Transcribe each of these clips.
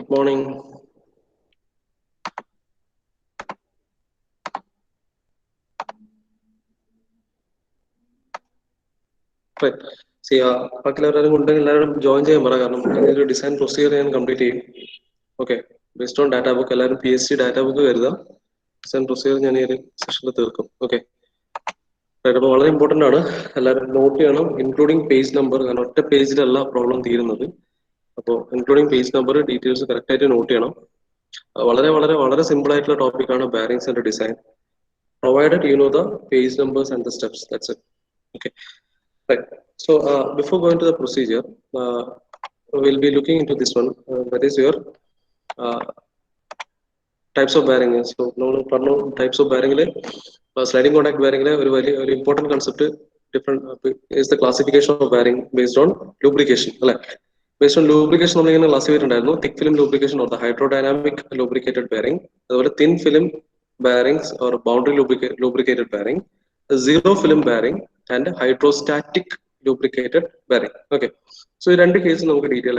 Good morning. Right. See, join design procedure and complete. Okay. Based on data book, PSC data book, design procedure session. Okay. Right. Very important. Note, including page number, not a page problem. Including page number, details correct note. Very simple topic on bearings and design. Provided you know the page numbers and the steps. That's it. Okay. Right. So before going to the procedure, we'll be looking into this one. That is your uh, types of bearing. So no types of bearing. Sliding contact bearing very important concept. Different is the classification of bearing based on lubrication. Based on lubrication, thick film lubrication or the hydrodynamic lubricated bearing, thin film bearings or boundary lubricated bearing, zero film bearing, and hydrostatic lubricated bearing. Okay. So in two cases, we detail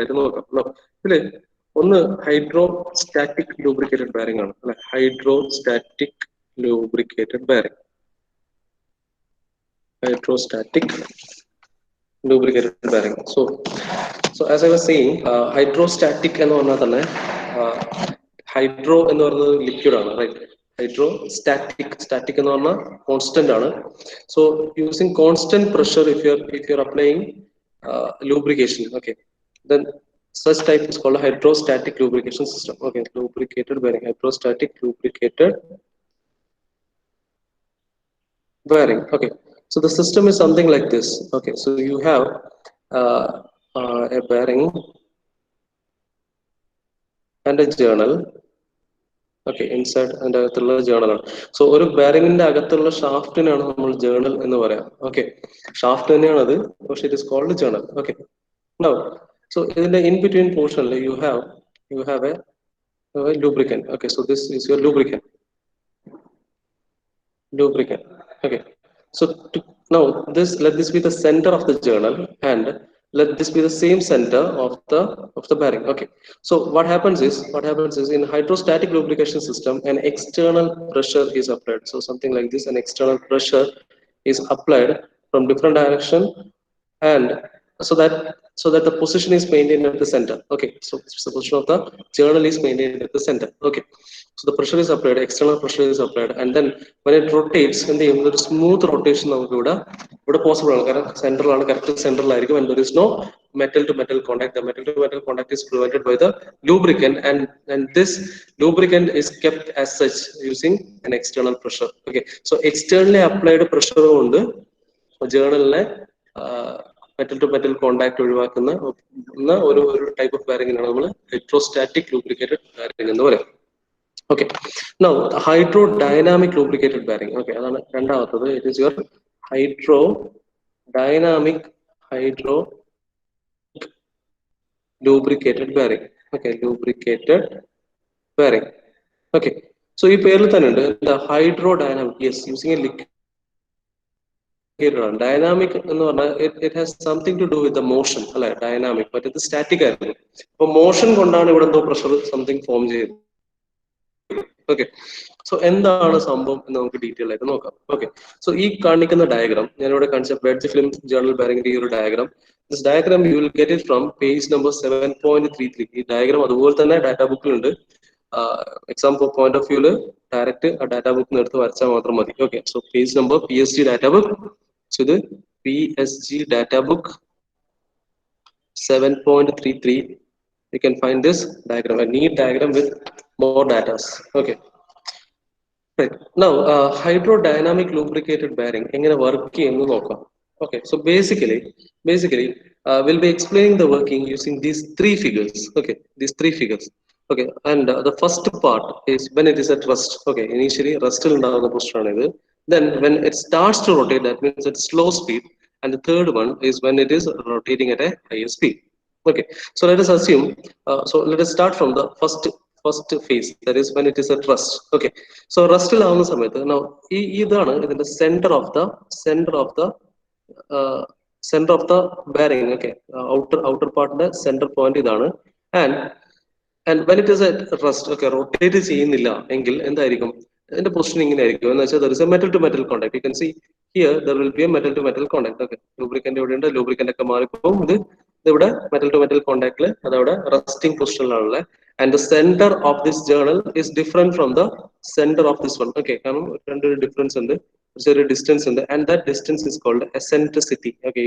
one hydrostatic lubricated bearing. Hydrostatic lubricated bearing. Hydrostatic lubricated bearing. So as I was saying, hydrostatic and another hydro and liquid, right? Static and constant. So using constant pressure, if you're applying lubrication, okay, then such type is called a hydrostatic lubrication system. Okay, lubricated bearing, hydrostatic lubricated bearing. Okay, so the system is something like this. Okay, so you have a bearing and a journal. Okay, inside and journal. So ഒരു bearing അകത്തുള്ള ഷാഫ്റ്റിനാണ് നമ്മൾ journal എന്ന് പറയാം. Okay, shaft തന്നെയാണ് അത്, പക്ഷെ it is called journal. Okay, now so in the in between portion you have a lubricant. Okay, so this is your lubricant. Okay, so now let this be the center of the journal, and let this be the same center of the bearing. Okay, so what happens is in hydrostatic lubrication system, an external pressure is applied. So something like this, an external pressure is applied from different direction, and so that the position is maintained at the center. Okay, so the position of the journal is maintained at the center. Okay, so the pressure is applied, external pressure is applied, and then when it rotates, in the smooth rotation possible central correct central, when there is no metal to metal contact, the metal to metal contact is prevented by the lubricant, and this lubricant is kept as such using an external pressure. Okay, so externally applied pressure on the journal metal to metal contact ഒഴിവാക്കുന്ന ഒരു type of bearing ആണ് നമ്മൾ hydrostatic lubricated bearing എന്ന് പറയും. Okay, now the hydrodynamic lubricated bearing. Okay, അതാണ് രണ്ടാമത്തത്. It is your hydrodynamic lubricated bearing. Okay, lubricated bearing. Okay, so ഈ പേരിൽ തന്നെ ഉണ്ട് the hydrodynamic. Yes, using a liquid. Dynamic, it has something to do with the motion, dynamic, but it is static. So motion കൊണ്ടാണ് ഇവിടെ എന്തോ pressure something form ചെയ്തത്. Okay, so എന്താണ് സംഭവം എന്ന് നമുക്ക് ഡീറ്റെയിൽ ആയിട്ട് നോക്കാം. Okay, so ഈ കാണിക്കുന്ന ഡയഗ്രാം ഞാൻ ഇവിടെ കാണിച്ച വെഡ്ജ് ഫിലിം ജേർണൽ ബെയറിംഗിന്റെ ഈ ഒരു diagram, this diagram you will get it from page number 7.33. ഈ ഡയഗ്രാം അതുപോലെ തന്നെ ഡാറ്റാ ബുക്കിലുണ്ട്. എക്സാം പോയിന്റ് ഓഫ് വ്യൂല് ഡയറക്റ്റ് ആ ഡാറ്റാ ബുക്കിൽ നിന്ന് എടുത്ത് വരച്ചാൽ മാത്രം മതി. Okay, so page number PSG data book. So the PSG data book 7.33, you can find this diagram, a neat diagram with more data. Okay, right. Now hydrodynamic lubricated bearing engane work cheyyunu nokkam. Okay, so basically we'll be explaining the working using these three figures. Okay, these three figures. Okay, and the first part is when it is at rest. Okay, initially rest il undavuna position aanu idu. Then when it starts to rotate, that means at slow speed, and the third one is when it is rotating at a higher speed. Okay, so let us assume, so let us start from the first phase, that is when it is at rest. Okay, so rest il avuna samayathu, now idana idinte center of the bearing. Okay, outer part the center point idana, and And when it is at rest, okay, rotate ചെയ്യുന്നില്ല എങ്കിൽ എന്തായിരിക്കും അതിന്റെ position ഇങ്ങനെ ആയിരിക്കും എന്ന് വെച്ചാൽ there is a metal to metal contact. You can see here there will be a metal to metal contact. Okay, lubricant ഇവിടെ ഉണ്ട്, ലൂബ്രിക്കന്റ് ഒക്കെ മാറിപ്പോകും. ഇവിടെ മെറ്റൽ ടു മെറ്റൽ കോണ്ടാക്ടിൽ അതവിടെ റെസ്റ്റിംഗ് പൊസിഷനിലാണുള്ളത്. And the centre of this journal is different from the centre of this one. Okay, കാരണം രണ്ടൊരു ഡിഫറൻസ് ഉണ്ട്, ചെറിയ ഡിസ്റ്റൻസ് ഉണ്ട്. And that distance is called eccentricity. Okay,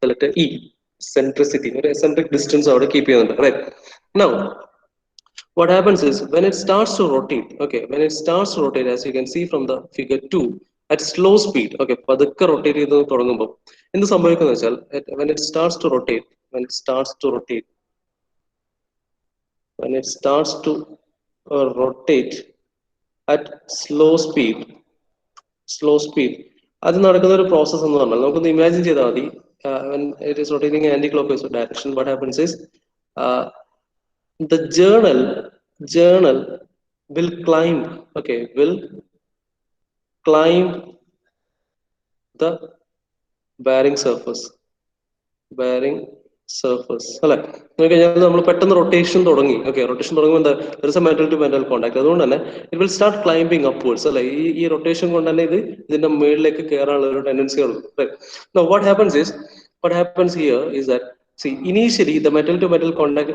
select eccentricity, ഒരു eccentric distance അവിടെ കീപ്പ് ചെയ്യുന്നുണ്ട്. Right, now what happens is when it starts to rotate, okay, when it starts to rotate, as you can see from the figure 2, at slow speed, okay, പതുക്കെ rotate ചെയ്ത് തുടങ്ങുമ്പോൾ എന്ത് സംഭവിക്കുന്നത് വെച്ചാൽ when it starts to rotate, when it starts to rotate, when it starts to rotate at slow speed, അത് നടക്കുന്ന ഒരു process എന്ന് പറഞ്ഞാൽ നമുക്കൊന്ന് ഇമാജിൻ ചെയ്താൽ മതി. when it is rotating in anti-clockwise direction, what happens is the journal will climb, okay, will climb the bearing surface അല്ലെ. നോക്കിക്കഴിഞ്ഞാൽ നമ്മൾ പെട്ടെന്ന് റൊട്ടേഷൻ തുടങ്ങി. ഓക്കെ, റൊട്ടേഷൻ തുടങ്ങുമ്പോൾ എന്താ, there is a metal to metal contact. അതുകൊണ്ട് തന്നെ it will start climbing upwards അല്ലെ. ഈ റൊട്ടേഷൻ കൊണ്ട് തന്നെ ഇതിന്റെ മുകളിലേക്ക് കയറാനുള്ള ഒരു ടെൻഡൻസി ഉള്ളൂ. Now what happens here is that, see, initially the metal to metal contact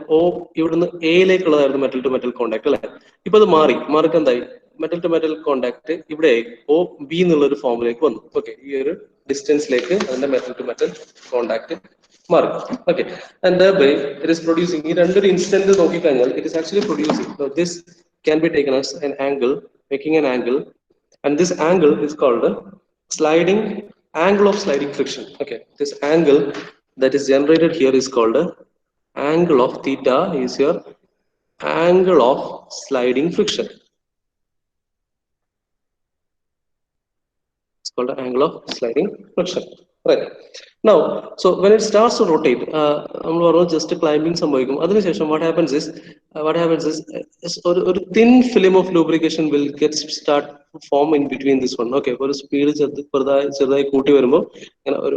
ഇവിടുന്ന് എയിലേക്കുള്ളതായിരുന്നു മെറ്റൽ ടു മെറ്റൽ കോണ്ടാക്ട് അല്ലെ. ഇപ്പൊ അത് മാർക്ക് എന്തായി, മെറ്റൽ ടു മെറ്റൽ കോണ്ടാക്ട് ഇവിടെ ഒ ബി എന്നുള്ള ഒരു ഫോമിലേക്ക് വന്നു. ഓക്കെ, ഈ ഒരു ഡിസ്റ്റൻസിലേക്ക് അതിന്റെ മെറ്റൽ ടു മെറ്റൽ കോണ്ടാക്ട് മാറി. Okay, and thereby it is producing, ഈ രണ്ടൊരു ഇൻസ്റ്റന്റ് നോക്കിക്കഴിഞ്ഞാൽ it is actually producing, so this can be taken as an angle, making an angle, and this angle is called sliding angle of sliding friction. Okay, this angle that is generated here is called angle of theta, is your angle of sliding friction. It's called the angle of sliding friction. Right. Now, so when it starts to rotate, just climbing സംഭവിക്കും. അതിനുശേഷം what happens is a thin film of lubrication will start form in between this one. Okay, ഒരു speed ചെറുതായി കൂട്ടി വരുമ്പോൾ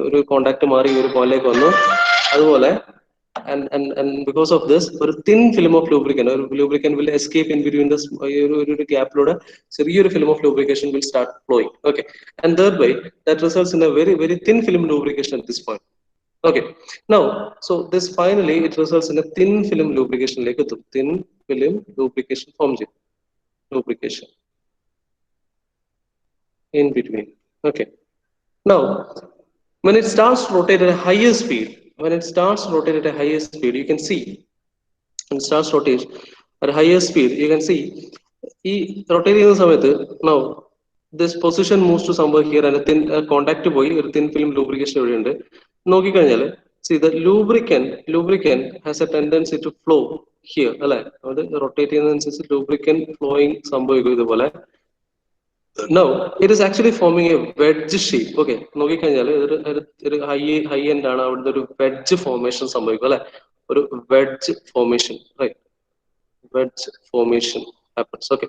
ഒരു contact മാറി ഒരു പോയിന്റിലേക്ക് വന്നു. അതുപോലെ and because of this, a thin film of lubricant will escape in between this gap load. ചെറിയൊരു film of lubrication will start flowing. Okay, and thereby that results in a very very thin film lubrication at this point. Okay, now so this finally it results in a thin film lubrication, like a thin film lubrication forms it, lubrication in between. Okay, now when it starts to rotate at a higher speed, you can see when it starts to rotate at a higher speed, you can see rotating സമയത്ത് now this position moves to somewhere here and a thin contact പോയി ഒരു thin film lubrication ഇവിടെ ഉണ്ട്. നോക്കിക്കഴിഞ്ഞാൽ see the lubricant has a tendency to flow here അല്ലെ. അത് rotate ചെയ്യുന്നതനുസരിച്ച് lubricant flowing സംഭവിക്കും ഇതുപോലെ. Now it is actually forming a wedge shape. Okay, നോക്കിക്കഴിഞ്ഞാൽ ഒരു ഹൈ എൻഡ് ആണ്, അവിടുത്തെ ഒരു വെഡ്ജ് ഫോർമേഷൻ സംഭവിക്കും അല്ലെ. ഒരു wedge formation, right, wedge formation happens. Okay,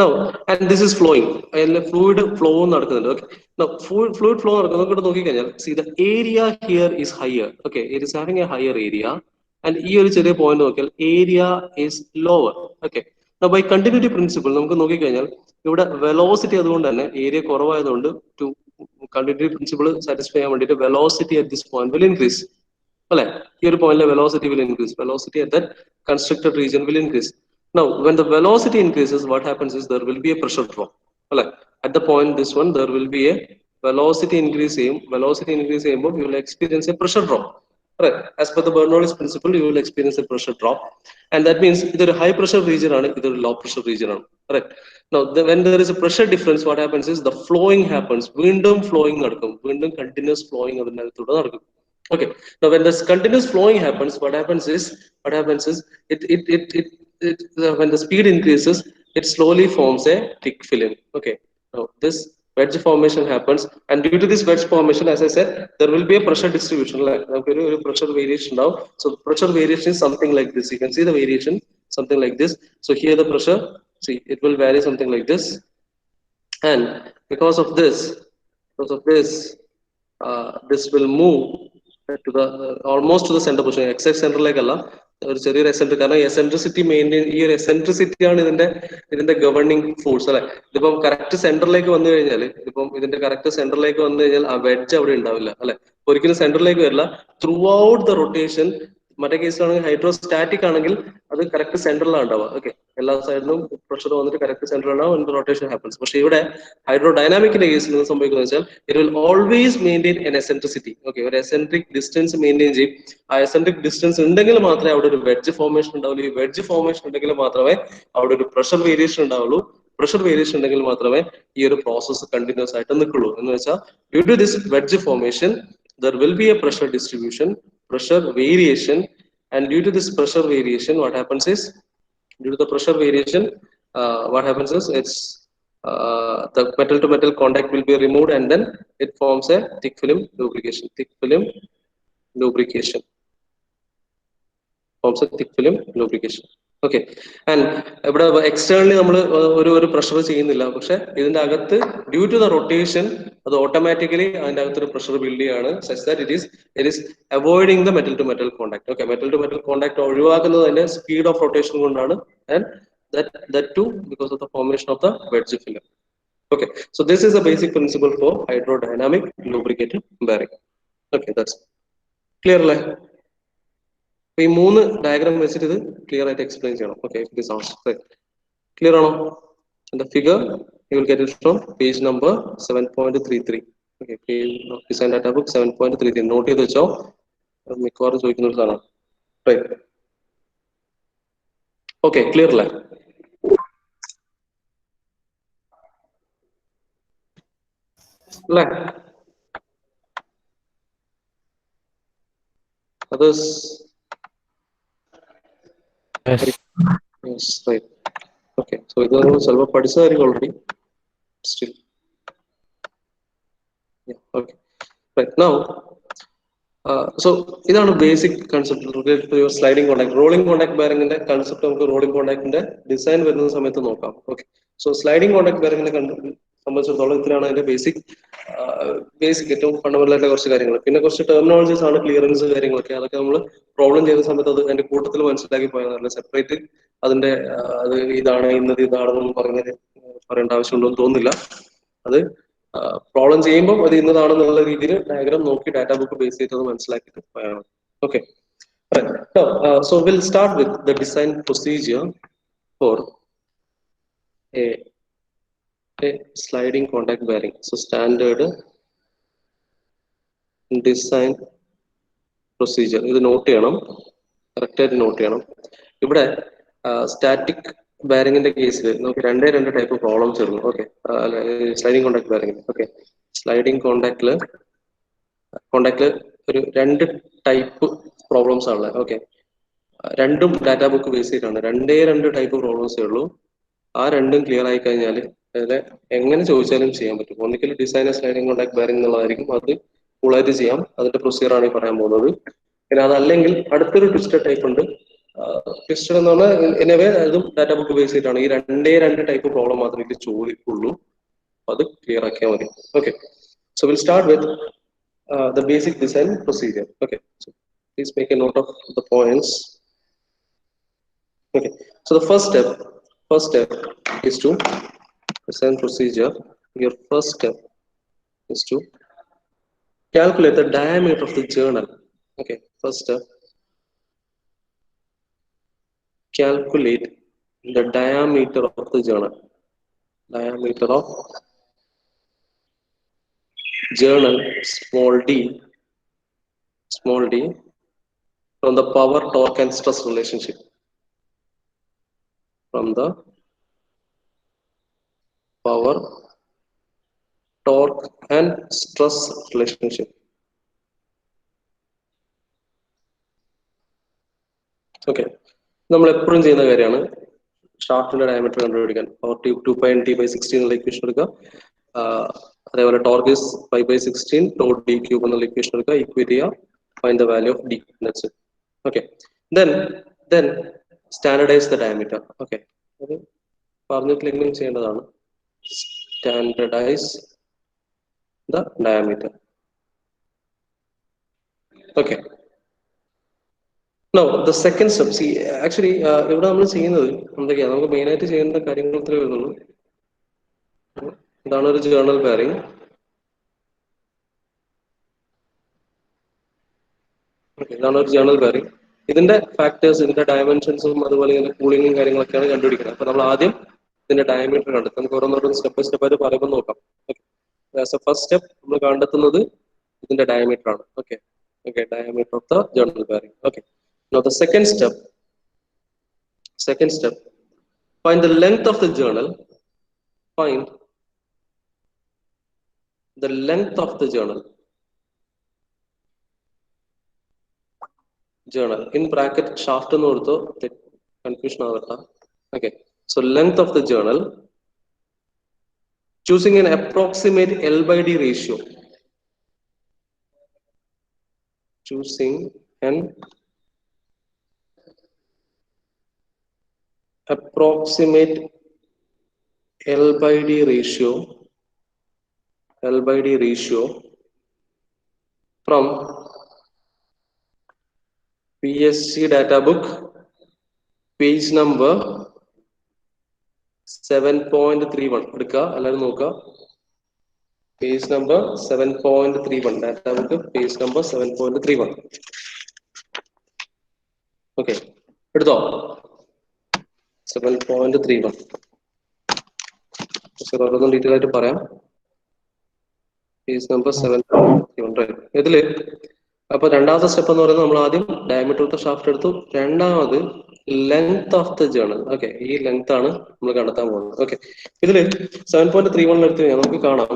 now and this is flowing, and fluid flow നടക്കുന്നുണ്ട്. Okay, now fluid flow നടക്കുന്നത് നോക്കിക്കഴിഞ്ഞാൽ see the area here is higher. Okay, it is having a higher area, and ഈ ഒരു ചെറിയ point നോക്കിയാൽ area is lower. Okay, now by continuity principle നമുക്ക് നോക്കിക്കഴിഞ്ഞാൽ ഇവിടെ വെലോസിറ്റി അതുകൊണ്ട് തന്നെ ഏരിയ കുറവായതുകൊണ്ട് ടു കണ്ടിന്യൂറ്റി പ്രിൻസിപ്പിൾ സാറ്റിസ്ഫൈ ചെയ്യാൻ വേണ്ടിയിട്ട് velocity at this point will increase അല്ലെ. ഈ ഒരു പോയിന്റിലെ velocity will increase, velocity at that constructed region will increase. Now when the velocity increases, what happens is there will be a pressure drop. Right? At the point this one, there will be a velocity increase ചെയ്യുമ്പോൾ you will experience a pressure drop. Right? As per the Bernoulli's principle, you will experience a pressure drop, and that means either a high pressure region or either a low pressure region. Right? Now when there is a pressure difference, what happens is the flowing happens. വീണ്ടും flowing നടക്കും, വീണ്ടും continuous flowing അതിനകത്തൂടെ നടക്കും. Okay, now when this continuous flowing happens, what happens is when the speed increases, it slowly forms a thick film. Okay, now this wedge formation happens, and due to this wedge formation, as I said, there will be a pressure distribution, like pressure variation now. So pressure variation is something like this. You can see the variation something like this. So here the pressure, see, it will vary something like this, and because of this this will move to the almost to the center position, exact center like Allah. ഒരു ചെറിയൊരു eccentric, കാരണം eccentricity maintain, ഈ ഒരു eccentricity ആണ് ഇതിന്റെ governing force അല്ലെ. ഇതിപ്പം correct സെന്ററിലേക്ക് വന്നു കഴിഞ്ഞാൽ, ഇതിന്റെ കറക്റ്റ് സെന്ററിലേക്ക് വന്നു കഴിഞ്ഞാൽ ആ വെഡ്ജ് അവിടെ ഉണ്ടാവില്ല അല്ലെ, ഒരിക്കലും സെന്ററിലേക്ക് വരില്ല. ത്രൂ ഔട്ട് ദ റൊട്ടേഷൻ, മറ്റേ കേസിലാണെങ്കിൽ ഹൈഡ്രോസ്റ്റാറ്റിക് ആണെങ്കിൽ അത് കറക്റ്റ് സെന്ററിലാണ് ഉണ്ടാവുക. ഓക്കെ, എല്ലാ സൈഡിലും പ്രഷർ വന്നിട്ട് കറക്റ്റ് സെന്ററിലാണ് റൊട്ടേഷൻ ഹാപ്പൻസ്. പക്ഷെ ഇവിടെ ഹൈഡ്രോഡൈനാമിക്കിന്റെ കേസിൽ എന്ത് സംഭവിക്കുന്നത് വെച്ചാൽ it will always maintain N eccentricity. Okay, ഒരു എസെൻട്രിക് ഡിസ്റ്റൻസ് മെയിൻറ്റെയിൻ ചെയ്യും. ആ എസെൻട്രിക് ഡിസ്റ്റൻസ് ഉണ്ടെങ്കിൽ മാത്രമേ അവിടെ ഒരു വെഡ്ജ് ഫോർമേഷൻ ഉണ്ടാവുള്ളൂ. ഈ വെഡ്ജ് ഫോർമേഷൻ ഉണ്ടെങ്കിൽ മാത്രമേ അവിടെ ഒരു പ്രഷർ വേരിയേഷൻ ഉണ്ടാവുള്ളൂ. പ്രഷർ വേരിയേഷൻ ഉണ്ടെങ്കിൽ മാത്രമേ ഈ ഒരു പ്രോസസ്സ് കണ്ടിന്യൂസ് ആയിട്ട് നിൽക്കുള്ളൂ. എന്ന് വെച്ചാൽ due to this wedge formation there will be a pressure distribution, pressure variation, and due to this pressure variation, what happens is, due to the pressure variation, what happens is the metal to metal contact will be removed, and then it forms a thick film lubrication. Thick film lubrication forms a thick film lubrication. Okay, and ഇവിടെ externally നമ്മൾ ഒരു pressure ചെയ്യുന്നില്ല, പക്ഷെ ഇതിന്റെ അകത്ത് due to the rotation അത് automatically അതിന്റെ അകത്തൊരു പ്രഷർ ബിൽഡ് ചെയ്യാണ്, such that it is avoiding the metal to metal contact. Okay, metal to metal contact ഒഴിവാക്കുന്നത് അതിന്റെ സ്പീഡ് ഓഫ് റൊട്ടേഷൻ കൊണ്ടാണ്, and that too because of the formation of the wedge film. Okay, so this is the basic principle for hydrodynamic lubricated bearing. Okay, that's clear അല്ലേ? ഈ 3 diagram വെച്ചിട്ട് ഇത് clear ആയിട്ട് explain ചെയ്യണം. Okay, clear ആണോ? The figure you will get it from page number 7.33. Okay, page of design data book 7.33. Not ചെയ്ത് വെച്ചോ, മിക്കവാറും ചോദിക്കുന്ന ഒരു സാധനം. റൈറ്റ്, ഓക്കെ, ക്ലിയർ അല്ലേ? അല്ലേ? Others? Yes. Yes, right. Okay, so ഇത് ചിലപ്പോൾ പഠിച്ചതായിരിക്കും already. Still, yeah, okay, right. Now, so ഇതാണ് basic concept related to your sliding contact. Rolling contact ബെയറിംഗിന്റെ കൺസെപ്റ്റ് നമുക്ക് റോളിംഗ് കോൺടാക്ടിന്റെ ഡിസൈൻ വരുന്ന സമയത്ത് നോക്കാം. ഓക്കെ, സോ സ്ലൈഡിംഗ് കോൺടാക്ട് ബെയറിംഗിനെ സംബന്ധിച്ചിടത്തോളം ഇത്രയാണ് അതിന്റെ ബേസിക് ഏറ്റവും ഫണ്ടമെന്റൽ ആയിട്ടുള്ള കുറച്ച് കാര്യങ്ങൾ. പിന്നെ കുറച്ച് ടെർമിനോളജീസ് ആണ്, ക്ലിയറൻസ് കാര്യങ്ങളൊക്കെ, അതൊക്കെ നമ്മൾ പ്രോബ്ലം ചെയ്യുന്ന സമയത്ത് അത് അതിന്റെ കൂട്ടത്തിൽ മനസ്സിലാക്കി പോയാൽ നല്ല. സെപ്പറേറ്റ് അതിന്റെ അത് ഇതാണ് ഇന്നത് ഇതാണെന്നൊന്നും പറയേണ്ട ആവശ്യമുണ്ടെന്ന് തോന്നുന്നില്ല. അത് പ്രോബ്ലം ചെയ്യുമ്പോൾ അത് ഇന്നതാണെന്നുള്ള രീതിയിൽ ഡയഗ്രാം നോക്കി ഡാറ്റ ബുക്ക് ബേസ് ചെയ്തത് മനസ്സിലാക്കിയിട്ട് പോയാൽ. Okay, so we'll start with the design procedure for a sliding contact bearing. So standard design procedure ഇത് നോട്ട് ചെയ്യണം, കറക്റ്റ് ആയിട്ട് നോട്ട് ചെയ്യണം. ഇവിടെ സ്റ്റാറ്റിക് ബെയറിംഗിന്റെ കേസിൽ നമുക്ക് രണ്ട് ടൈപ്പ് പ്രോബ്ലംസ് വരുന്നു. Okay, sliding contact bearing. Okay, sliding കോൺടാക്ടില് ഒരു 2 ടൈപ്പ് പ്രോബ്ലംസ് ആണുള്ളത്. ഓക്കെ, രണ്ടും ഡാറ്റ ബുക്ക് ബേസ് ചെയ്തിട്ടാണ്. 2 ടൈപ്പ് പ്രോബ്ലംസേ ഉള്ളൂ. ആ രണ്ടും ക്ലിയർ ആയി കഴിഞ്ഞാൽ അതിൽ എങ്ങനെ ചോദിച്ചാലും ചെയ്യാൻ പറ്റും. ഒന്നിക്കൽ ഡിസൈൻ സ്ലൈഡിംഗ് കോൺടാക്ട് ബെയറിംഗ് എന്നുള്ളതായിരിക്കും, അത് ഫുള്ളായിട്ട് ചെയ്യാം. അതിന്റെ പ്രൊസീജിയർ ആണ് ഈ പറയാൻ പോകുന്നത്. പിന്നെ അതല്ലെങ്കിൽ അടുത്തൊരു ട്വിസ്റ്റഡ് ടൈപ്പ് ഉണ്ട്. ട്വിസ്റ്റഡ് എന്ന് പറഞ്ഞാൽ എനിവേ അതും ഡാറ്റ ബുക്ക് ബേസ് ചെയ്തിട്ടാണ്. ഈ 2 ടൈപ്പ് പ്രോബ്ലം മാത്രമേ ഇത് ചോദിക്കുള്ളൂ, അത് ക്ലിയർ ആക്കിയാൽ മതി. Okay, so we'll start with the basic design procedure. Okay, so please make a note of the points. Okay, so the first step is to design procedure. Your first step is to calculate the diameter of the journal. Okay, first step, calculate the diameter of the journal. Diameter of journal, small d, from the power, torque and stress relationship. From the power, torque and stress relationship. Okay, നമ്മൾ എപ്പോഴും ചെയ്യുന്ന കാര്യമാണ് ഷാഫ്റ്റിന്റെ diameter കണ്ടുപിടിക്കാൻ. Power 2πnt/16 എന്നുള്ള equation എടുക്കുക. അതേപോലെ torque is 5/16 taught d³ എന്നുള്ള equation എടുക്കുക, ഈക്വേറ്റ് ചെയ്യുക, find the value of d. That's it. Okay, then standardize the diameter. Okay, അത് പറഞ്ഞിട്ടില്ലെങ്കിലും ചെയ്യേണ്ടതാണ്. Standardize the diameter. Okay, Now, the second step, see, actually, ഇവിടെ നമ്മൾ ചെയ്യുന്നത് എന്തൊക്കെയാണ്, നമുക്ക് മെയിൻ ആയിട്ട് ചെയ്യേണ്ട കാര്യങ്ങൾ ഇത്രേ വരുന്നുള്ളൂ. ഇതാണ് ഒരു ജേർണൽ ബെയറിംഗ്. ഇതാണ് ഒരു ജേർണൽ ബെയറിംഗ്. ഇതിന്റെ ഫാക്ടേഴ്സ്, ഇതിന്റെ ഡയമെൻഷൻസും അതുപോലെ ഇതിന്റെ കൂളിങ്ങും കാര്യങ്ങളൊക്കെയാണ് കണ്ടുപിടിക്കുന്നത്. അപ്പൊ നമ്മൾ ആദ്യം ഇതിന്റെ ഡയമീറ്റർ കണ്ടെത്തും. നമുക്ക് ഓരോന്നോരോന്ന് സ്റ്റെപ്പ് ബൈ സ്റ്റെപ്പ് ആയിട്ട് പറയുമ്പോൾ നോക്കാം. ഫസ്റ്റ് സ്റ്റെപ്പ് നമ്മൾ കണ്ടെത്തുന്നത് ഇതിന്റെ ഡയമീറ്റർ ആണ്. Okay, diameter of the journal bearing. Okay, now the second step, find the length of the journal. Find the length of the journal in bracket shaft എന്ന് കൊടുത്തോ, confusion ആവണ്ട. Okay, so length of the journal, choosing an approximate L/D ratio, choosing an approximate L/D ratio from PSC data book, page number 7.31. എടുക്കുക, എല്ലാവരും നോക്കുക. Page number 7.31, data book page number 7.31. Okay, എടുത്തോ. 7.31. ഓരോന്നും detail ആയിട്ട് പറയാം. Page number 7.31. ഇതില് അപ്പൊ രണ്ടാമത്തെ സ്റ്റെപ്പ് എന്ന് പറയുന്നത്, നമ്മൾ ആദ്യം ഡയമീറ്റർ ഓഫ് ദ ഷാഫ്റ്റ് എടുത്തു. രണ്ടാമത് length of the journal. Okay, ഈ ലെങ്ത് ആണ് നമ്മൾ കണ്ടെത്താൻ പോകുന്നത്. ഓക്കെ, ഇതില് 7.31 എടുത്തു കഴിഞ്ഞാൽ നമുക്ക് കാണാം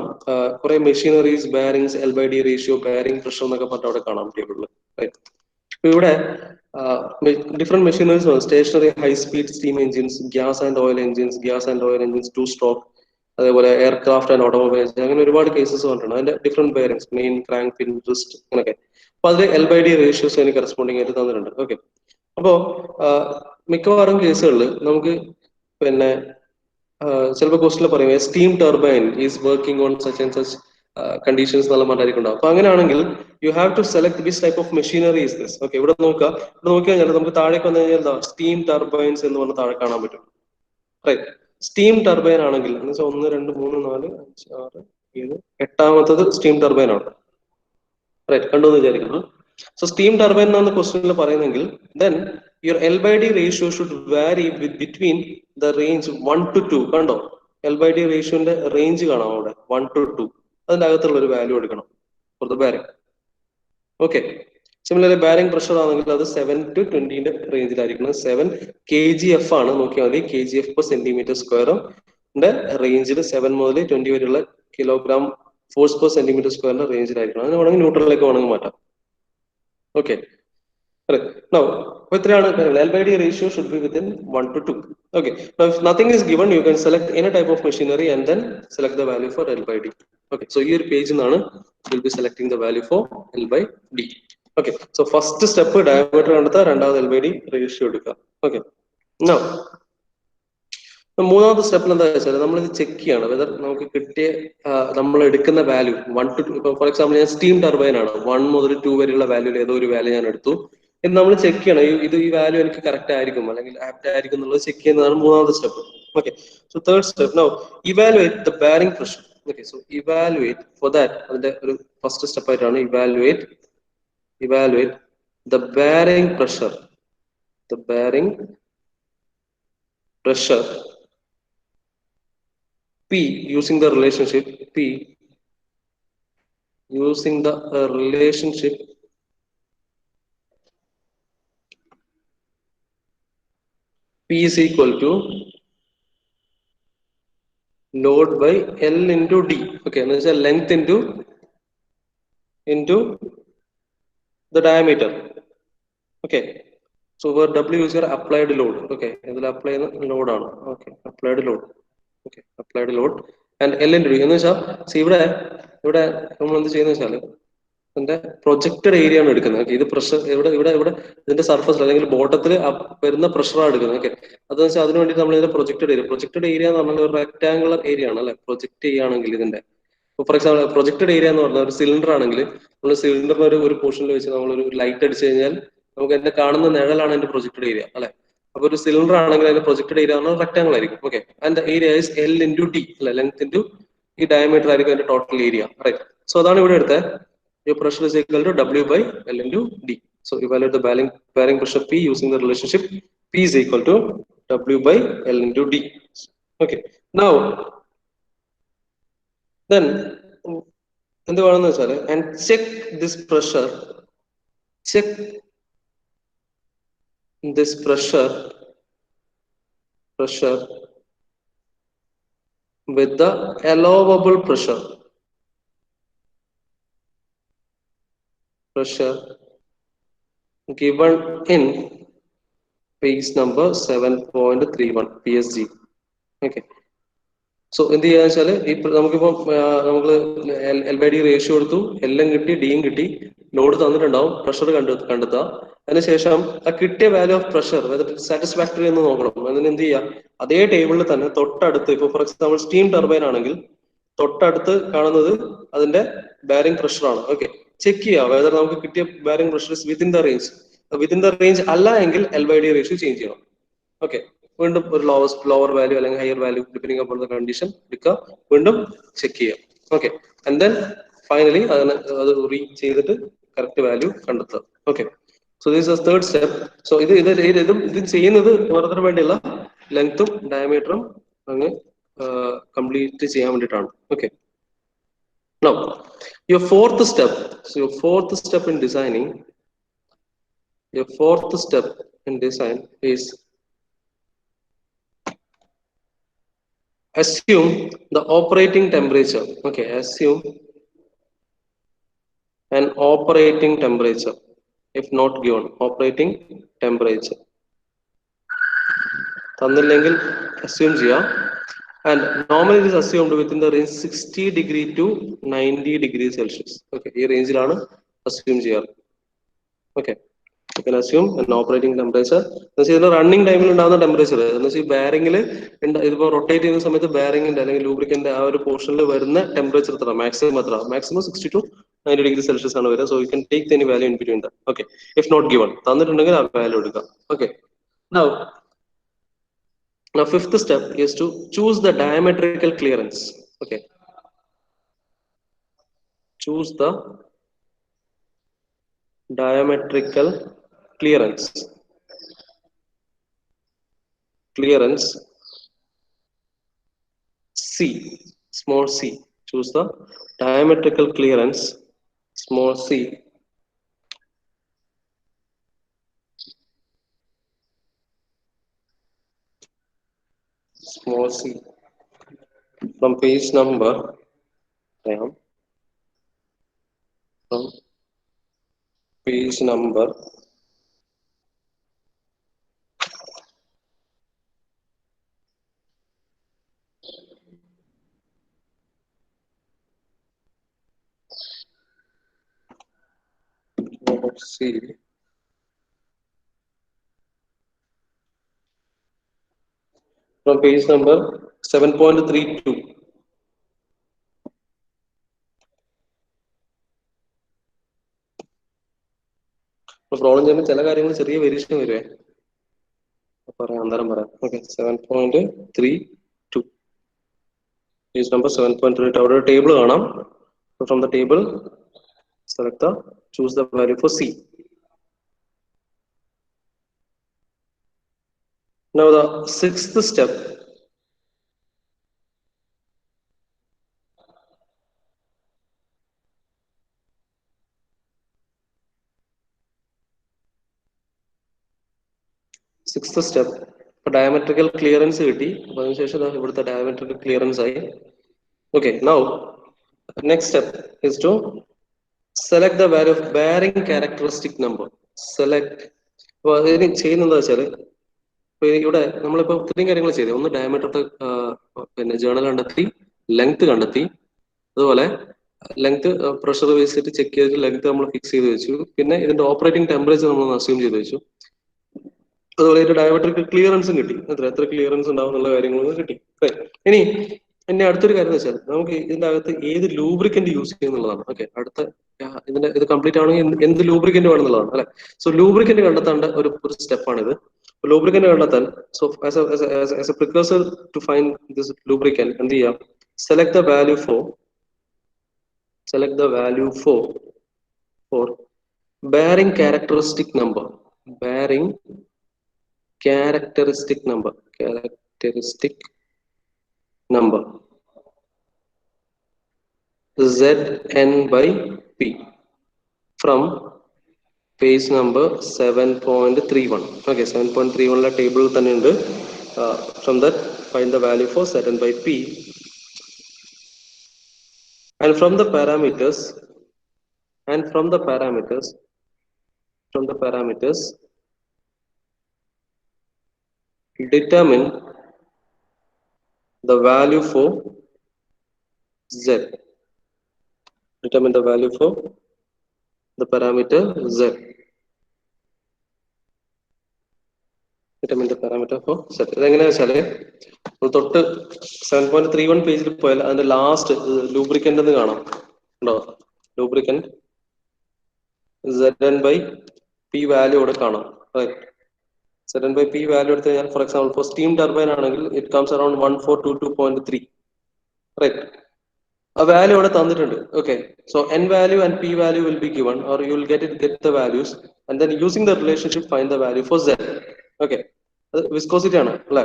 കുറെ machineries, bearings, L/D ratio, bearing pressure എന്നൊക്കെ പറഞ്ഞിട്ട് അവിടെ കാണാം ടേബിളിൽ. ഇവിടെ different machineries, stationary high speed steam engines, gas and oil engines, 2 stroke, അതേപോലെ എയർക്രാഫ്റ്റ് ആൻഡ് ഓട്ടോമൊബൈൽസ്, അങ്ങനെ ഒരുപാട് കേസസ് വന്നിട്ടുണ്ട്. അതിന്റെ different bearings, main, crank pin, wrist, അങ്ങനെയൊക്കെ. അപ്പൊ അതിൽ L/D റേഷ്യോസ് അതിന് കറസ്പോണ്ടിങ് ആയിട്ട് തന്നിട്ടുണ്ട്. ഓക്കെ, അപ്പോ മിക്കവാറും കേസുകളിൽ നമുക്ക് പിന്നെ ചിലപ്പോൾ ക്വസ്റ്റിൽ പറയും steam turbine is working on such and such conditions നല്ല മാറ്റായിരിക്കും. അപ്പൊ അങ്ങനെയാണെങ്കിൽ you have to select which type of machinery is this. Okay, ഇവിടെ നോക്കുക. ഇവിടെ നോക്കി കഴിഞ്ഞാൽ നമുക്ക് താഴേക്ക് വന്നു കഴിഞ്ഞാൽ എന്താ, സ്റ്റീം ടർബൈൻസ് എന്ന് പറഞ്ഞ് താഴെ കാണാൻ പറ്റും. റൈറ്റ്, സ്റ്റീം ടർബൈൻ ആണെങ്കിൽ എന്ന് വെച്ചാൽ 1, 2, 3, 4, 5, 6, 7, 8ാമത്തത് സ്റ്റീം ടർബൈൻ ആണ്. റൈറ്റ്, കണ്ടു എന്ന് വിചാരിക്കുന്നു. സോ സ്റ്റീം ടർബൈൻ എന്നാണ് ക്വസ്റ്റ്യനിൽ പറയുന്നെങ്കിൽ, then your L/D ratio should vary between the range 1 to 2. കണ്ടോ, L/D റേഷ്യോന്റെ റേഞ്ച് കാണാം അവിടെ, 1 to 2. അതിന്റെ അകത്തുള്ള ഒരു വാല്യൂ എടുക്കണം for the bearing. Okay, similarly bearing pressure ആണെങ്കിൽ അത് 7 to 20ന്റെ റേഞ്ചിലായിരിക്കണം. 7 kgf ആണ്, നോക്കിയാൽ മതി. kgf per സെന്റിമീറ്റർ സ്ക്വയറിന്റെ റേഞ്ചിൽ 7 മുതൽ 20 വരെയുള്ള കിലോഗ്രാം ഫോഴ്സ് പെർ സെന്റിമീറ്റർ സ്ക്വയറിന്റെ റേഞ്ചിലായിരിക്കണം. അതിന് വേണമെങ്കിൽ ന്യൂട്രലിലേക്ക് വേണമെങ്കിൽ മാറ്റാം. ഓക്കെ, now ഇത്രയാണ് L/D ratio should be within 1 to 2. Okay, now if nothing is given, you can select any type of machinery and then select the value for L/D. Okay, so ഈ ഒരു പേജിൽ നിന്നാണ് will be selecting the value for L/D. Okay, so first step diameter കണ്ടെത്തുക, രണ്ടാമത് L/D ratio എടുക്കുക. Okay, now മൂന്നാമത്തെ സ്റ്റെപ്പിൽ എന്താ വെച്ചാൽ നമ്മൾ ഇത് ചെക്ക് ചെയ്യണം വെദർ നമുക്ക് കിട്ടിയ നമ്മൾ എടുക്കുന്ന വാല്യൂ 1 to 2. ഇപ്പൊ ഫോർ എക്സാമ്പിൾ ഞാൻ സ്റ്റീം ടർബൈൻ ആണ്, 1 മുതൽ 2 വരെയുള്ള വാല്യൂയിൽ ഏതോ ഒരു വാല്യൂ ഞാൻ എടുത്തു. ഇത് നമ്മൾ ചെക്ക് ചെയ്യണം, ഇത് ഈ വാല്യൂ എനിക്ക് കറക്റ്റ് ആയിരിക്കും അല്ലെങ്കിൽ ആപ്റ്റ് ആയിരിക്കും എന്നുള്ളത് ചെക്ക് ചെയ്യുന്നതാണ് മൂന്നാമത്തെ step. Okay, so third step, now evaluate the bearing pressure. Okay, so evaluate for that, അതിന്റെ ഒരു ഫസ്റ്റ് സ്റ്റെപ്പ് ആയിട്ടാണ് evaluate the bearing pressure. P using the relationship P is equal to load by L into D. Okay, and this is length into the diameter. Okay, so where W is your applied load. Okay, ഇതിൽ apply load ആണ്. Okay, applied load. Okay, applied load and L into D എന്ന് വെച്ചാൽ ഇവിടെ നമ്മൾ എന്ത് ചെയ്യുന്ന വെച്ചാൽ ഇതിന്റെ പ്രൊജക്റ്റഡ് ഏരിയ ആണ് എടുക്കുന്നത്. ഓക്കെ, ഇത് പ്രഷർ ഇവിടെ ഇതിന്റെ സർഫസ് അല്ലെങ്കിൽ ബോട്ടത്തിൽ വരുന്ന പ്രഷറാണ് എടുക്കുന്നത്. ഓക്കെ, അതെന്ന് വെച്ചാൽ അതിന് വേണ്ടി നമ്മൾ ഇതിന്റെ പ്രൊജക്റ്റഡ് ഏരിയ എന്ന് പറഞ്ഞാൽ ഒരു റെക്ടാങ്കുലർ ഏരിയ ആണ് അല്ലെ. പ്രൊജക്ട് ചെയ്യുകയാണെങ്കിൽ ഇതിന്റെ ഫോർ എക്സാമ്പിൾ പ്രൊജക്റ്റഡ് ഏരിയ എന്ന് പറഞ്ഞാൽ ഒരു സിലിണ്ടർ ആണെങ്കിൽ നമ്മൾ സിലിണ്ടറിന്റെ ഒരു പോർഷനിൽ വെച്ച് നമ്മൾ ഒരു ലൈറ്റ് അടിച്ചു കഴിഞ്ഞാൽ നമുക്ക് എന്റെ കാണുന്ന നിഴലാണ് എന്റെ പ്രൊജക്റ്റഡ് ഏരിയ അല്ലെ. അപ്പൊ ഒരു സിലിണ്ടർ ആണെങ്കിൽ അതിന്റെ പ്രൊജക്റ്റഡ് ഏരിയ പറഞ്ഞാൽ റെക്ടാംഗിൾ ആയിരിക്കും. Okay, and area is L into T അല്ലെ, ലെങ്ത് ഇൻറ്റു ഈ ഡയമീറ്റർ ആയിരിക്കും അതിന്റെ ടോട്ടൽ ഏരിയ, റൈറ്റ്. സോ അതാണ് ഇവിടെ എടുത്തത്. Your pressure is equal to W by L into D. So evaluate the bearing pressure P using the relationship P is equal to W by L into D. Okay. Now, then, എന്തുവാണെന്ന് വെച്ചാല് and check this pressure with the allowable pressure given in page number 7.31 PSG. Okay. So എന്ത് ചെയ്യാന്ന് വെച്ചാല് ഇപ്പൊ നമുക്കിപ്പോ നമുക്ക് L/D ratio എടുത്തു, എല്ലാം കിട്ടി, ഡിയും കിട്ടി, ലോഡ് തന്നിട്ടുണ്ടാവും, പ്രഷർ കണ്ടെത്തുക. അതിനുശേഷം ആ കിട്ടിയ വാല്യൂ ഓഫ് പ്രഷർ സാറ്റിസ്ഫാക്ടറി എന്ന് നോക്കണം. അതിന് എന്ത് ചെയ്യാം, അതേ ടേബിളിൽ തന്നെ തൊട്ടടുത്ത്, ഇപ്പൊ ഫോർ എക്സാമ്പിൾ സ്റ്റീം ടർബൈൻ ആണെങ്കിൽ തൊട്ടടുത്ത് കാണുന്നത് അതിന്റെ ബാരിംഗ് പ്രഷർ ആണ്. ഓക്കെ, ചെക്ക് ചെയ്യുക വേദർ നമുക്ക് കിട്ടിയ bearing pressure is within the range അല്ല എങ്കിൽ L/D റേഷ്യോ ചേഞ്ച് ചെയ്യണം. ഓക്കെ, വീണ്ടും ഒരു ലോവർ വാല്യൂ അല്ലെങ്കിൽ higher value depending upon the condition എടുക്കുക, വീണ്ടും ചെക്ക് ചെയ്യാം. ഓക്കെ, ആൻഡ് ദെൻ ഫൈനലി അത് റീച്ച് ചെയ്തിട്ട് കറക്റ്റ് വാല്യൂ കണ്ടെത്തുക. Okay, so this is third step. So ഇത് ചെയ്യുന്നത് ഫർദർ വേണ്ടിയുള്ള ലെങ്ത്തും ഡയമീറ്ററും അങ്ങ് കംപ്ലീറ്റ് ചെയ്യാൻ വേണ്ടിയിട്ടാണ്. Okay, now your fourth step in designing is assume the operating temperature. Okay, assume an operating temperature if not given. Operating temperature തന്നില്ലെങ്കിൽ assume ചെയ്യാം. And normally it is assumed within the range 60 degree to 90 degree Celsius. Okay, ഈ റേഞ്ചിലാണ് assume ചെയ്യാറ്. Okay, you can assume an operating temperature. Running ടൈമിൽ ഉണ്ടാകുന്ന temperature എന്ന് വെച്ചാൽ ബാരിംഗിൽ ഇതിപ്പോ റൊട്ടേറ്റ് ചെയ്യുന്ന സമയത്ത് ബാരിംഗിന്റെ അല്ലെങ്കിൽ ലൂബ്രിക്കന്റെ ആ ഒരു പോർഷനിൽ വരുന്ന ടെമ്പറേച്ചർ എത്ര, മാക്സിമം 60 to 90 ഡിഗ്രി സെൽഷ്യസ് ആണ് വരിക. So you can take any value in between that. Okay, if not given, തന്നിട്ടുണ്ടെങ്കിൽ ആ വാല്യൂ എടുക്കാം. Okay, now fifth step is to choose the diametrical clearance. Okay, choose the diametrical clearance C, small c. Choose the diametrical clearance small c from page number C from page number 7.32. Problem ചെയ്യുമ്പോൾ ചില കാര്യങ്ങൾ ചെറിയ variation വരുവേ, പറയാം അന്നേരം പറയാം. Okay, 7.32 page number 7.32. അവിടെ ഒരു ടേബിൾ കാണാം. From the table select the choose the value for C. Now the sixth step diametrical clearance കിട്ടി. അപ്പൊ അതിനുശേഷം ഇവിടുത്തെ diametrical clearance ആയി. Okay, now next step is to select the value of bearing characteristic number. Select. അപ്പൊ അതിന് ചെയ്യുന്നത് വെച്ചാല് ഇവിടെ നമ്മളിപ്പോ ഇത്രയും കാര്യങ്ങൾ ചെയ്തേ. ഒന്ന് ഡയമീറ്റർ പിന്നെ ജേർണൽ കണ്ടെത്തി, ലെങ്ത് കണ്ടെത്തി, അതുപോലെ ലെങ്ത് പ്രഷർ വെച്ചിട്ട് ചെക്ക് ചെയ്തിട്ട് ലെങ്ത് നമ്മൾ ഫിക്സ് ചെയ്ത് വെച്ചു. പിന്നെ ഇതിന്റെ ഓപ്പറേറ്റിംഗ് ടെമ്പറേച്ചർ നമ്മൾ അസ്യൂം ചെയ്ത് വെച്ചു. അതുപോലെ ഇതിന്റെ ഡയമീറ്ററിക്ക് ക്ലിയറൻസും കിട്ടി. എത്ര ക്ലിയറൻസ് ഉണ്ടാവും എന്നുള്ള കാര്യങ്ങളൊന്നും കിട്ടി. ഇനി ഇനി അടുത്തൊരു കാര്യം എന്ന് വെച്ചാൽ നമുക്ക് ഇതിന്റെ അകത്ത് ഏത് ലൂബ്രിക്കന്റ് യൂസ് ചെയ്യുന്നുള്ളതാണ്. ഓക്കെ, അടുത്ത ഇത് കംപ്ലീറ്റ് ആണെങ്കിൽ എന്ത് ലൂബ്രിക്കന്റ് വേണമെന്നുള്ളതാണ് അല്ലെ. സോ ലൂബ്രിക്കന്റ് കണ്ടെത്തേണ്ട ഒരു സ്റ്റെപ്പാണിത്. ലൂബ്രിക്കന്റ് കണ്ടെത്താൻ so as a precursor to find this lubricant എന്ത് ചെയ്യാം, select the value for bearing characteristic number Zn by P from page number 7.31. Okay, 7.31 la table തന്നെ ഉണ്ട്. From that find the value for Zn by P, and from the parameters determine the value for Z. Determine the value for the parameter Z. Determine the parameter for Z. ഇതെങ്ങനെയാ വെച്ചാല് തൊട്ട് 7.31 പേജിൽ പോയാൽ അതിന്റെ last lubricant എന്ന് കാണാം ഉണ്ടോ? Lubricant Zn by P value ഇവിടെ കാണാം. Zn by P വാല്യൂ എടുത്ത് കഴിഞ്ഞാൽ ഫോർ എക്സാമ്പിൾ ഇപ്പോൾ സ്റ്റീം ടർബൈൻ ആണെങ്കിൽ it comes around 1422.3. Right, a value ഇവിടെ തന്നിട്ടുണ്ട്. Okay, so n value and p value will be given, or you will get the values, and then using the relationship find the value for Z. Okay, viscosity ആണ് അല്ലെ,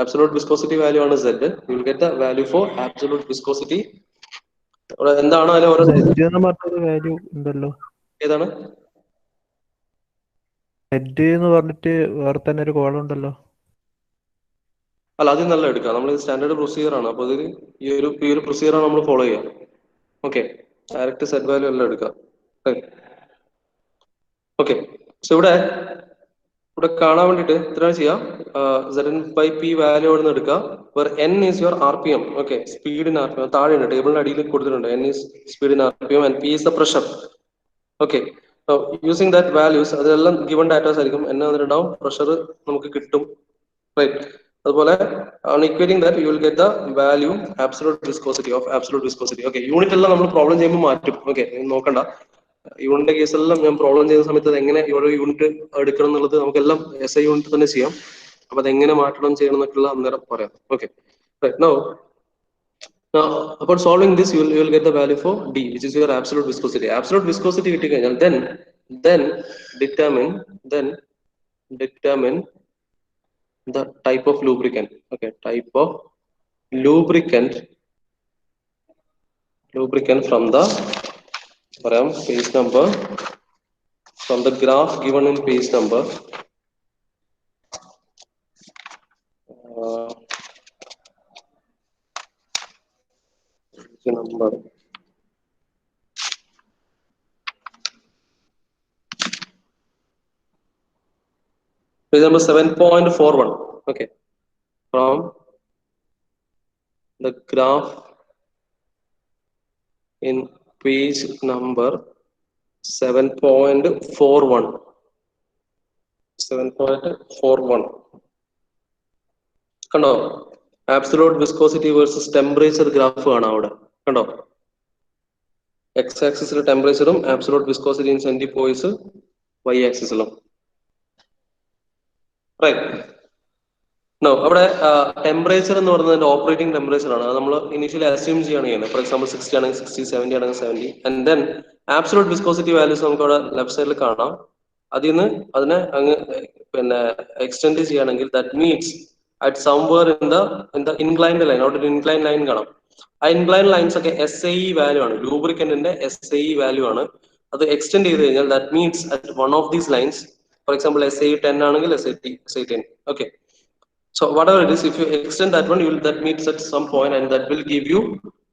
absolute viscosity value ആണ് Z. You will get the value for absolute viscosity. എന്താണ് അതിലെ ഓരോ value ഉണ്ടല്ലോ, ഏതാണ് head എന്ന് പറഞ്ഞിട്ട് വേറെ തന്നെ ഒരു കോളം ഉണ്ടല്ലോ. അല്ല, അത് നല്ല എടുക്കാം. നമ്മൾ സ്റ്റാൻഡേർഡ് പ്രൊസീജിയർ ആണ്, അപ്പൊ ഇതിൽ ഈ ഒരു പ്രൊസീജിയർ ആണ് നമ്മൾ ഫോളോ ചെയ്യുക. ഓക്കെ, ഡയറക്റ്റ് സെറ്റ് വാല്യൂ എല്ലാം എടുക്കാം. ഓക്കെ, സോ ഇവിടെ കാണാൻ വേണ്ടിട്ട് ഇത്ര ചെയ്യാം. Zn by P വാല്യൂ ഇവിടെ നിന്ന് എടുക്കുക. n is your RPM. Okay, speed in RPM താഴെയുണ്ട്, ടേബിളിന്റെ അടിയിൽ കൊടുത്തിട്ടുണ്ട്. n is speed in RPM and P is the pressure. Okay, using that values അതെല്ലാം ഗിവൺ ഡാറ്റാസ് ആയിരിക്കും. n വന്നിട്ടുണ്ടാവും, പ്രഷർ നമുക്ക് കിട്ടും. റൈറ്റ്, അതുപോലെ on equating that you will get the value absolute viscosity. Okay, unit എല്ലാം നമ്മൾ problem ചെയ്യുമ്പോൾ മാറ്റും. ഓക്കെ, നോക്കണ്ട, യൂണിറ്റിന്റെ കേസെല്ലാം ഞാൻ പ്രോബ്ലം ചെയ്യുന്ന സമയത്ത് അത് എങ്ങനെ ഓരോ യൂണിറ്റ് എടുക്കണം എന്നുള്ളത് നമുക്കെല്ലാം SI യൂണിറ്റ് തന്നെ ചെയ്യാം. അപ്പൊ അതെങ്ങനെ മാറ്റണം ചെയ്യണം എന്നൊക്കെയുള്ള അന്നേരം പറയാം. Okay, now upon solving this you will get the value for D, which is your absolute viscosity. Absolute viscosity കിട്ടി കഴിഞ്ഞാൽ then determine the type of lubricant. Okay, type of lubricant from the page number, from the graph given in page number page number 7.41. Okay, from the graph in page number 7.41. കണ്ടോ, absolute viscosity versus temperature graph കാണാം അവിടെ. കണ്ടോ, X ആക്സിസിൽ ടെമ്പറേച്ചറും absolute viscosity in centipoise Y ആക്സിസിലും. Right, now അവിടെ temperature എന്ന് പറയുന്നത് ഓപ്പറേറ്റിംഗ് ടെമ്പറേച്ചർ ആണ്. അത് നമ്മൾ ഇനീഷ്യലി അസ്യൂം ചെയ്യാണ് ചെയ്യുന്നത്. ഫോർ എക്സാമ്പിൾ 60 ആണെങ്കിൽ 60, 70 ആണെങ്കിൽ 70, and then absolute viscosity values നമുക്ക് അവിടെ ലെഫ്റ്റ് സൈഡിൽ കാണാം. അതിന് അതിനെ അങ്ങ് എക്സ്റ്റെൻഡ് ചെയ്യുകയാണെങ്കിൽ that means at somewhere in the inclined line, അവിടെ ഒരു inclined line കാണാം. ആ inclined lines ഒക്കെ SAE വാല്യൂ ആണ്, ലൂബ്രിക്കന്റിന്റെ SAE വാല്യൂ ആണ്. അത് എക്സ്റ്റെൻഡ് ചെയ്ത് കഴിഞ്ഞാൽ that means at one of these lines, for example SAE 10 ആണെങ്കിൽ SAE 10. Okay, so whatever it is, if you extend that one, that means at some point, and that will give you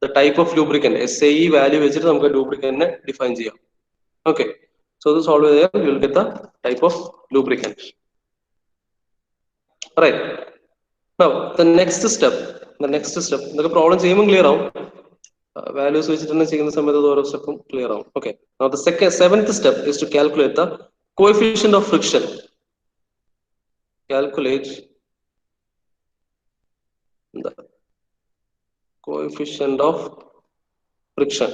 the type of lubricant. SAE value വെച്ചിട്ട് നമുക്ക് lubricant define ചെയ്യാം. Okay, so this solve there you will get the type of lubricant. Right, now the next step നമുക്ക് problem ചെയ്യുമ്പോൾ clear ആവും. Values വെച്ചിട്ട് തന്നെ ചെയ്യുന്ന സമയത്ത് ഓരോ സ്റ്റെപ്പും ക്ലിയർ ആവും. Okay, now the seventh step is to calculate the coefficient of friction. Calculate the coefficient of friction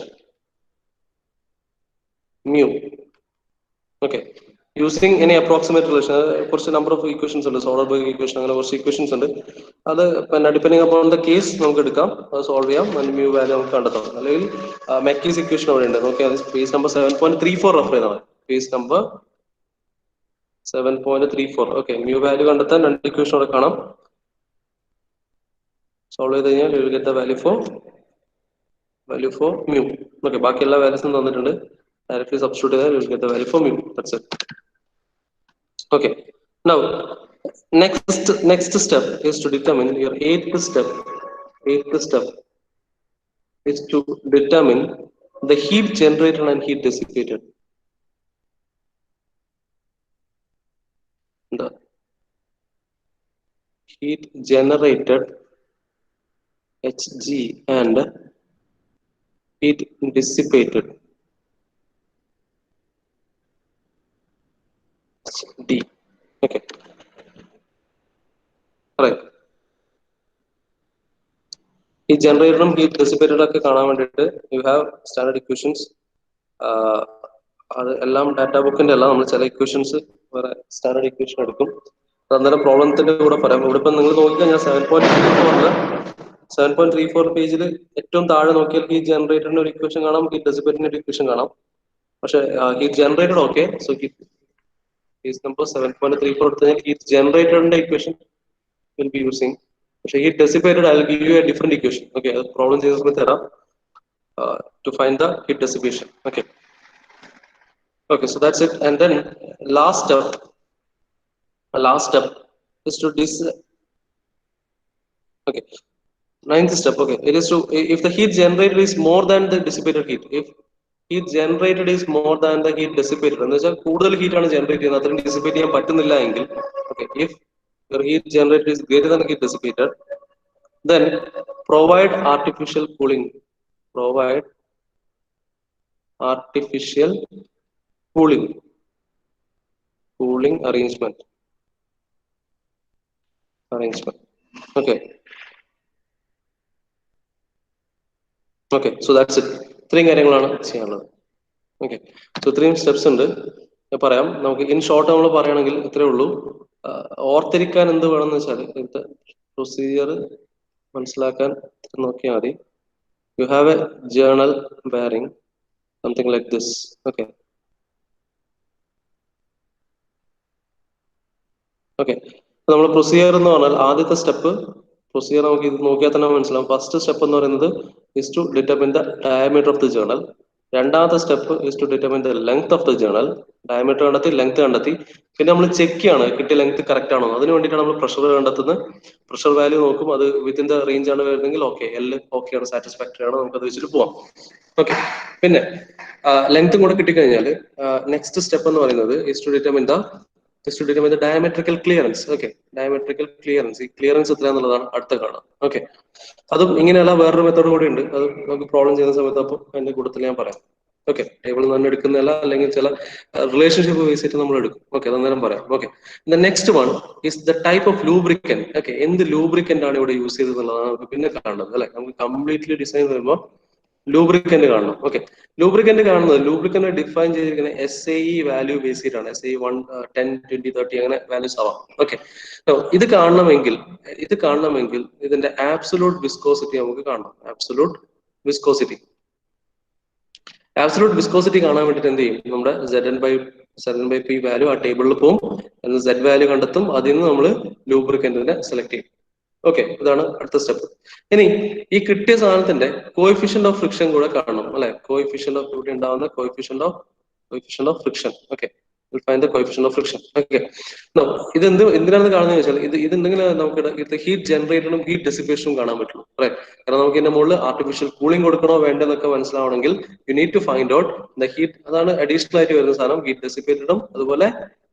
mu. Okay, using any approximate relation, കുറച്ച് number of equations ഉണ്ട്, Soderberg equation, അങ്ങനെ കുറച്ച് equations ഉണ്ട്. അത് പിന്നെ depending upon the case നമുക്ക് എടുക്കാം, അത് സോൾവ് ചെയ്യാം, mu വാല്യൂ നമുക്ക് കണ്ടെത്താം. അല്ലെങ്കിൽ മെക്കീസ് ഇക്വേഷൻ അവിടെ ഉണ്ട്. ഓക്കെ, അത് പേജ് നമ്പർ 7.34 റെഫർ ചെയ്താൽ മതി. Page number 7.34. Okay, mu value കണ്ടെത്താൻ രണ്ട് ഇക്വേഷൻ അവിടെ കാണാം. സോൾവ് ചെയ്ത് കഴിഞ്ഞാൽ you will get the value for mu. Okay, ബാക്കി എല്ലാ വാല്യൂസും തന്നിട്ടുണ്ട്. Directly substitute ചെയ്താൽ you will get the value for mu. That's it. Okay, now next step is to determine your eighth step is to determine the heat generated and heat dissipated. The heat generated Hg and heat dissipated D. Okay, right. Heat generated and heat dissipated ഒക്കെ കാണാൻ വേണ്ടിയിട്ട് you have standard equations. അത് എല്ലാം data ബുക്കിന്റെ എല്ലാം നമ്മൾ ചില equations വേറെ സ്റ്റാൻഡേർഡ് ഇക്വേഷൻ എടുക്കും. അന്നേരം പ്രോബ്ലത്തിന്റെ കൂടെ പറയാം. ഇവിടെ ഇപ്പം നിങ്ങൾ നോക്കിക്കഴിഞ്ഞാൽ 7.34 പേജിൽ ഏറ്റവും താഴെ നോക്കിയാൽ ഹീറ്റ് ജനറേറ്ററിന്റെ ഒരു ഇക്വേഷൻ കാണാം, ഹീറ്റ് ഡെസിപ്പേറ്ററിന്റെ ഒരു ഇക്വേഷൻ കാണാം. പക്ഷെ heat generated okay, so page number 7.34 എടുത്തു കഴിഞ്ഞാൽ ഹീറ്റ് ജനറേറ്ററിന്റെ ഇക്വേഷൻ വിൽ ബി യൂസിങ്. പക്ഷെ heat dissipated I will give you a different equation. Okay, അത് പ്രോബ്ലം ചെയ്ത സമയത്ത് തരാം to find the heat dissipation. Okay. Okay, so that's it. And then last step is to okay, ninth step. Okay, it is to, if the heat generated is more than the dissipated heat, if heat generated is more than the heat dissipated, എന്ന് വെച്ചാൽ കൂടുതൽ heat ആണ് generate ചെയ്യുന്നത്, അത്രയും dissipate ചെയ്യാൻ പറ്റുന്നില്ല എങ്കിൽ, okay, if your heat generated is greater than heat dissipated, then provide artificial cooling arrangement. Okay, so that's it. ഇത്രയും കാര്യങ്ങളാണ് ചെയ്യാനുള്ളത്. ഓക്കെ, സോ ഇത്രയും സ്റ്റെപ്സ് ഉണ്ട്. പറയാം, നമുക്ക് ഇൻ ഷോർട്ട് നമ്മൾ പറയുകയാണെങ്കിൽ ഇത്രയേ ഉള്ളൂ. ഓർത്തിരിക്കാൻ എന്ത് വേണമെന്ന് വെച്ചാൽ ഇന്നത്തെ പ്രൊസീജിയർ മനസ്സിലാക്കാൻ നോക്കിയാൽ മതി. You have A journal bearing something like this. Okay, നമ്മൾ പ്രൊസീജിയർ എന്ന് പറഞ്ഞാൽ ആദ്യത്തെ സ്റ്റെപ്പ്, പ്രൊസീജിയർ നമുക്ക് ഇത് നോക്കിയാൽ തന്നെ മനസ്സിലാവും. ഫസ്റ്റ് സ്റ്റെപ്പ് എന്ന് പറയുന്നത് is to determine the diameter of the journal. രണ്ടാമത്തെ step is to determine the length of the journal. Diameter കണ്ടെത്തി, ലെങ്ത് കണ്ടെത്തി. പിന്നെ നമ്മൾ ചെക്ക് ചെയ്യാണ് കിട്ടിയ ലെങ്ത് കറക്റ്റ് ആണോ. അതിന് വേണ്ടിയിട്ടാണ് നമ്മൾ പ്രഷർ കണ്ടെത്തുന്നത്. പ്രഷർ വാല്യൂ നോക്കും, അത് വിത്തിൻ ദ റേഞ്ച് ആണ് വരുന്നെങ്കിൽ ഓക്കെ, എൽ ഓക്കെ ആണ്, സാറ്റിസ്ഫാക്ടറി ആണ്, നമുക്ക് അത് വെച്ചിട്ട് പോവാം. ഓക്കെ, പിന്നെ ലെങ്ത്തും കൂടെ കിട്ടിക്കഴിഞ്ഞാൽ നെക്സ്റ്റ് സ്റ്റെപ്പ് എന്ന് പറയുന്നത് is to determine the diametrical clearance. Okay, diametrical clearance, ഈ ക്ലിയറൻസ് എത്രയാന്നുള്ളതാണ് അടുത്ത കാണാം. ഓക്കെ, അതും ഇങ്ങനെയല്ല, വേറൊരു മെത്തേഡ് കൂടി ഉണ്ട്, അത് നമുക്ക് പ്രോബ്ലം ചെയ്യുന്ന സമയത്ത് അപ്പോൾ അതിന്റെ കൂട്ടത്തിൽ ഞാൻ പറയാം. ഓക്കെ, ടേബിളിൽ നിന്ന് എടുക്കുന്നതല്ല, അല്ലെങ്കിൽ ചില റിലേഷൻഷിപ്പ് ബേസ് ചെയ്തിട്ട് നമ്മൾ എടുക്കും. ഓക്കെ, അന്നേരം പറയാം. Okay, the next one is the type of lubricant. Okay, എന്ത് ലൂബ്രിക്കന്റ് ആണ് ഇവിടെ യൂസ് ചെയ്തതെന്നുള്ളതാണ് നമുക്ക് പിന്നെ കാണുന്നത്. അല്ലെ, നമുക്ക് കംപ്ലീറ്റ്ലി ഡിസൈൻ വരുമ്പോൾ ലൂബ്രിക്കന്റ് കാണണം. ഓക്കെ, ലൂബ്രിക്കന്റ് കാണുന്നത്, ലൂബ്രിക്കന്റ് ഡിഫൈൻ ചെയ്തിരിക്കുന്ന SAE വാല്യൂ ബേസ് ചെയ്തിട്ടാണ്. SAE 1, 10, 20, 30 അങ്ങനെ വാല്യൂസ് ആവാം. ഓക്കെ, ഇത് കാണണമെങ്കിൽ ഇതിന്റെ ആബ്സൊല്യൂട്ട് വിസ്കോസിറ്റി നമുക്ക് കാണണം. ആബ്സൊല്യൂട്ട് വിസ്കോസിറ്റി കാണാൻ വേണ്ടിട്ട് എന്ത് ചെയ്യും, നമ്മുടെ ZN/P വാല്യൂ ആ ടേബിളിൽ പോകും, എന്ന് Z വാല്യൂ കണ്ടെത്തും, അതിൽ നിന്ന് നമ്മൾ ലൂബ്രിക്കന്റിനെ സെലക്ട് ചെയ്യും. ഓക്കെ, ഇതാണ് അടുത്ത സ്റ്റെപ്പ്. ഇനി ഈ കിട്ടിയ സാധനത്തിന്റെ കോഎഫിഷ്യന്റ് ഓഫ് ഫ്രിക്ഷൻ കൂടെ കാണണം. അല്ലെ, കോഎഫിഷ്യന്റ് ഓഫ് ഇവിടെ ഉണ്ടാവുന്ന coefficient of friction. Okay, find the coefficient of friction. Okay, now ഇത് എന്തിനാണ് കാണുന്നത് വെച്ചാൽ ഇതുണ്ടെങ്കിൽ നമുക്ക് ഇത് ഹീറ്റ് ജനറേറ്ററും ഹീറ്റ് ഡെസിപ്പേഷനും കാണാൻ പറ്റുള്ളൂ. റൈറ്റ്, കാരണം നമുക്ക് ഇതിന്റെ മുകളിൽ ആർട്ടിഫിഷ്യൽ കൂളിംഗ് കൊടുക്കണോ വേണ്ടെന്നൊക്കെ മനസ്സിലാവണമെങ്കിൽ you need to find out the heat. അതാണ് അഡീഷണൽ ആയിട്ട് വരുന്ന സാധനം, ഹീറ്റ് ഡെസിപ്പേറ്റഡും അതുപോലെ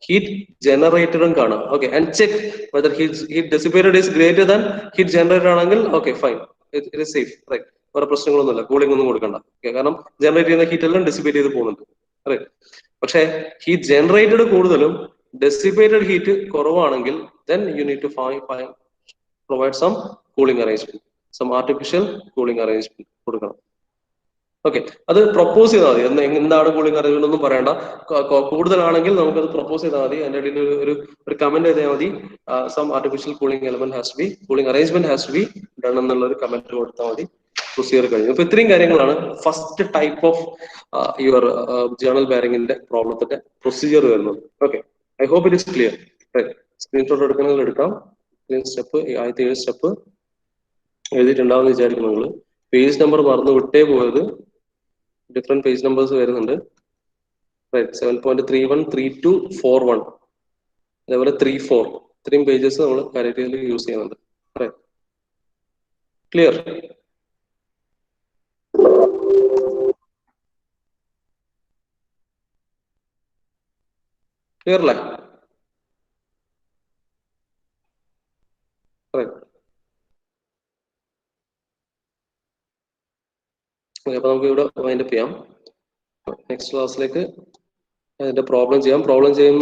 ഹീറ്റ് ജനറേറ്ററും കാണാം. Okay, and check whether heat dissipated is greater than heat generated ആണെങ്കിൽ okay fine, it is safe. Right, വേറെ പ്രശ്നങ്ങളൊന്നുമില്ല, കൂളിംഗ് ഒന്നും കൊടുക്കണ്ട. കാരണം ജനറേറ്റ് ചെയ്യുന്ന ഹീറ്റ് എല്ലാം ഡെസിപ്പേറ്റ് ചെയ്ത് പോകുന്നുണ്ട്. റൈറ്റ്, പക്ഷേ ഹീറ്റ് ജനറേറ്റഡ് കൂടുതലും ഡെസിപ്പേറ്റഡ് ഹീറ്റ് കുറവാണെങ്കിൽ then you need to provide some cooling arrangement. Some artificial cooling arrangement കൊടുക്കണം. ഓക്കെ, അത് പ്രൊപ്പോസ് ചെയ്താൽ മതി. എന്താണ് കൂളിംഗ് അറേഞ്ച്മെന്റ് ഒന്നും പറയണ്ട. കൂടുതലാണെങ്കിൽ നമുക്കത് പ്രൊപ്പോസ് ചെയ്താൽ മതി. അതിന്റെ ഇടയിൽ ഒരു കമന്റ് ചെയ്താൽ മതി. Some artificial cooling element has to be, cooling arrangement has to be done എന്നുള്ള ഒരു കമന്റ് കൊടുത്താൽ മതി. പ്രൊസീജിയർ കഴിഞ്ഞു. അപ്പൊ ഇത്രയും കാര്യങ്ങളാണ് first type of your journal ബെയറിംഗിന്റെ പ്രോബ്ലത്തിന്റെ പ്രൊസീജിയർ വരുന്നത്. Okay, I hope it is clear. Screenshot എടുക്കണമെങ്കിൽ എടുക്കാം. സ്റ്റെപ്പ്, ആദ്യത്തെ 7 സ്റ്റെപ്പ് എഴുതിയിട്ടുണ്ടാവുമെന്ന് വിചാരിക്കുന്നു. നിങ്ങൾ പേജ് നമ്പർ മറന്നു വിട്ടേ പോയത്. ഡിഫറെന്റ് പേജ് നമ്പേഴ്സ് വരുന്നുണ്ട്. 7.31, 32, 41, അതേപോലെ 34, ഇത്രയും പേജസ് നമ്മൾ കാര്യത്തിൽ യൂസ് ചെയ്യുന്നുണ്ട്. ക്ലിയർ? ക്ലിയർ അല്ലേ? അപ്പൊ നമുക്ക് ഇവിടെ വൈൻഡപ്പ് ചെയ്യാം. നെക്സ്റ്റ് ക്ലാസ്സിലേക്ക് അതിന്റെ പ്രോബ്ലം ചെയ്യാം. പ്രോബ്ലം ചെയ്യുന്ന